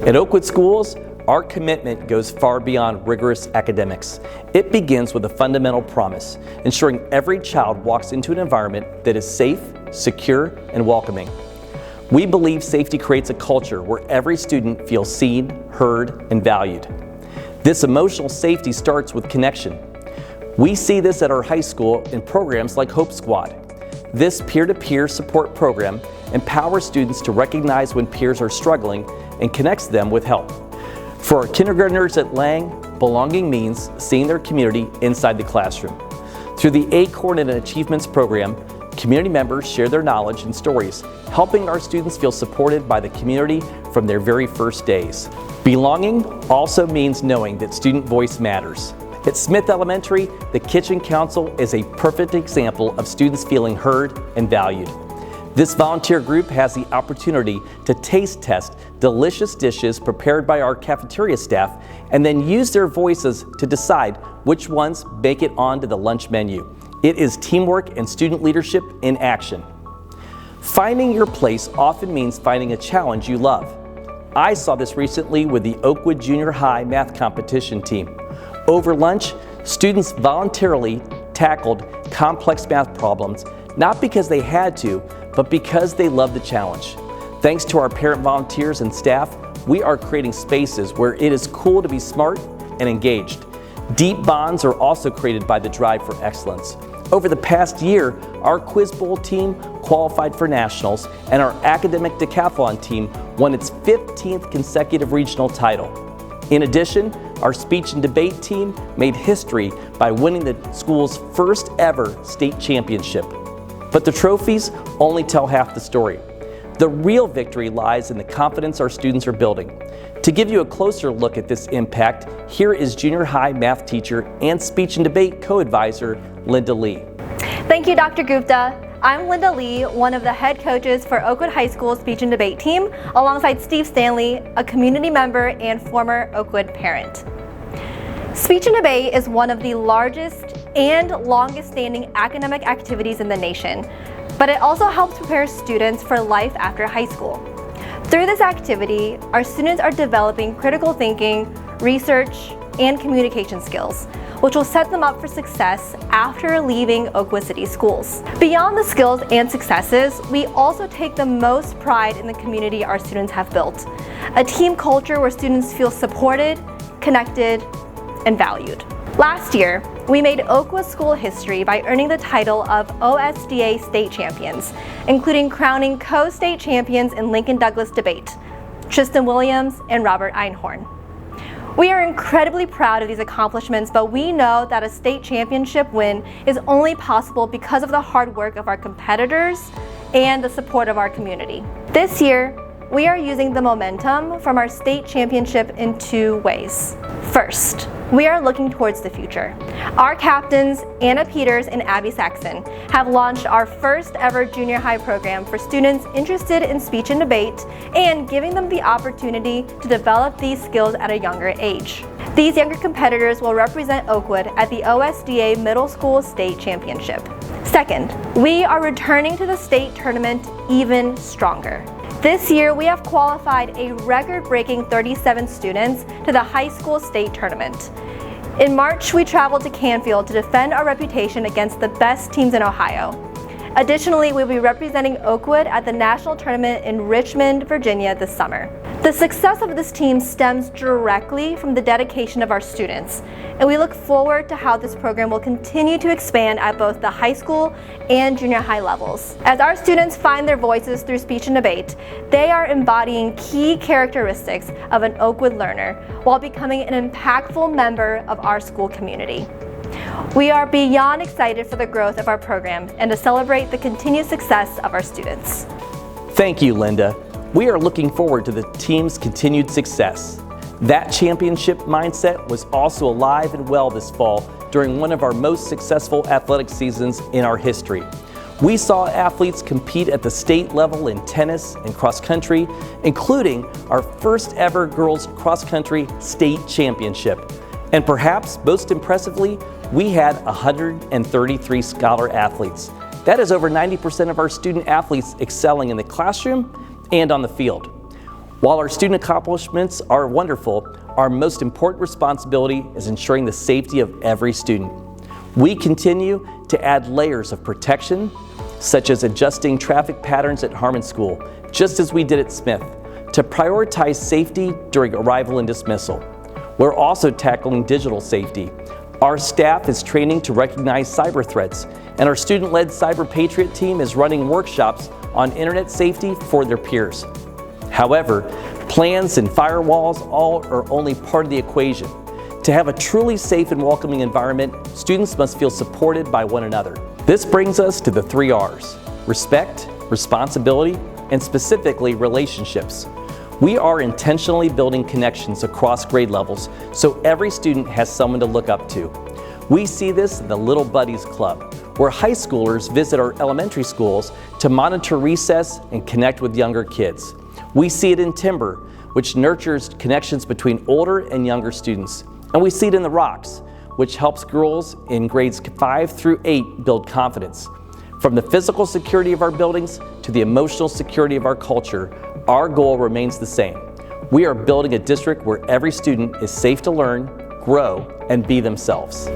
At Oakwood Schools, our commitment goes far beyond rigorous academics. It begins with a fundamental promise, ensuring every child walks into an environment that is safe, secure, and welcoming. We believe safety creates a culture where every student feels seen, heard, and valued. This emotional safety starts with connection. We see this at our high school in programs like Hope Squad. This peer-to-peer support program empowers students to recognize when peers are struggling and connects them with help. For our kindergartners at Lang, belonging means seeing their community inside the classroom. Through the Acorn and Achievements program, community members share their knowledge and stories, helping our students feel supported by the community from their very first days. Belonging also means knowing that student voice matters. At Smith Elementary, the Kitchen Council is a perfect example of students feeling heard and valued. This volunteer group has the opportunity to taste test delicious dishes prepared by our cafeteria staff and then use their voices to decide which ones make it onto the lunch menu. It is teamwork and student leadership in action. Finding your place often means finding a challenge you love. I saw this recently with the Oakwood Junior High math competition team. Over lunch, students voluntarily tackled complex math problems, not because they had to, but because they loved the challenge. Thanks to our parent volunteers and staff, we are creating spaces where it is cool to be smart and engaged. Deep bonds are also created by the drive for excellence. Over the past year, our Quiz Bowl team qualified for nationals, and our academic decathlon team won its 15th consecutive regional title. In addition, our speech and debate team made history by winning the school's first ever state championship. But the trophies only tell half the story. The real victory lies in the confidence our students are building. To give you a closer look at this impact, here is junior high math teacher and speech and debate co-advisor, Linda Lee. Thank you, Dr. Gupta. I'm Linda Lee, one of the head coaches for Oakwood High School speech and debate team, alongside Steve Stanley, a community member and former Oakwood parent. Speech and debate is one of the largest and longest standing academic activities in the nation, but it also helps prepare students for life after high school. Through this activity, our students are developing critical thinking, research, and communication skills, which will set them up for success after leaving Oakwood City schools. Beyond the skills and successes, we also take the most pride in the community our students have built. A team culture where students feel supported, connected, and valued. Last year, we made Oakwood school history by earning the title of OSDA State Champions, including crowning co-state champions in Lincoln Douglas debate, Tristan Williams and Robert Einhorn. We are incredibly proud of these accomplishments, but we know that a state championship win is only possible because of the hard work of our competitors and the support of our community. This year, we are using the momentum from our state championship in two ways. First, we are looking towards the future. Our captains, Anna Peters and Abby Saxon, have launched our first ever junior high program for students interested in speech and debate and giving them the opportunity to develop these skills at a younger age. These younger competitors will represent Oakwood at the OSDA Middle School State Championship. Second, we are returning to the state tournament even stronger. This year, we have qualified a record-breaking 37 students to the high school state tournament. In March, we traveled to Canfield to defend our reputation against the best teams in Ohio. Additionally, we'll be representing Oakwood at the national tournament in Richmond, Virginia this summer. The success of this team stems directly from the dedication of our students, and we look forward to how this program will continue to expand at both the high school and junior high levels. As our students find their voices through speech and debate, they are embodying key characteristics of an Oakwood learner while becoming an impactful member of our school community. We are beyond excited for the growth of our program and to celebrate the continued success of our students. Thank you, Linda. We are looking forward to the team's continued success. That championship mindset was also alive and well this fall during one of our most successful athletic seasons in our history. We saw athletes compete at the state level in tennis and cross country, including our first ever girls cross country state championship. And perhaps most impressively, we had 133 scholar athletes. That is over 90% of our student athletes excelling in the classroom and on the field. While our student accomplishments are wonderful, our most important responsibility is ensuring the safety of every student. We continue to add layers of protection, such as adjusting traffic patterns at Harmon School, just as we did at Smith, to prioritize safety during arrival and dismissal. We're also tackling digital safety. Our staff is training to recognize cyber threats, and our student-led Cyber Patriot team is running workshops on internet safety for their peers. However, plans and firewalls all are only part of the equation. To have a truly safe and welcoming environment, students must feel supported by one another. This brings us to the 3 R's: respect, responsibility, and specifically relationships. We are intentionally building connections across grade levels so every student has someone to look up to. We see this in the Little Buddies Club, where high schoolers visit our elementary schools to monitor recess and connect with younger kids. We see it in Timber, which nurtures connections between older and younger students. And we see it in the Rocks, which helps girls in grades 5 through 8 build confidence. From the physical security of our buildings to the emotional security of our culture, our goal remains the same. We are building a district where every student is safe to learn, grow, and be themselves.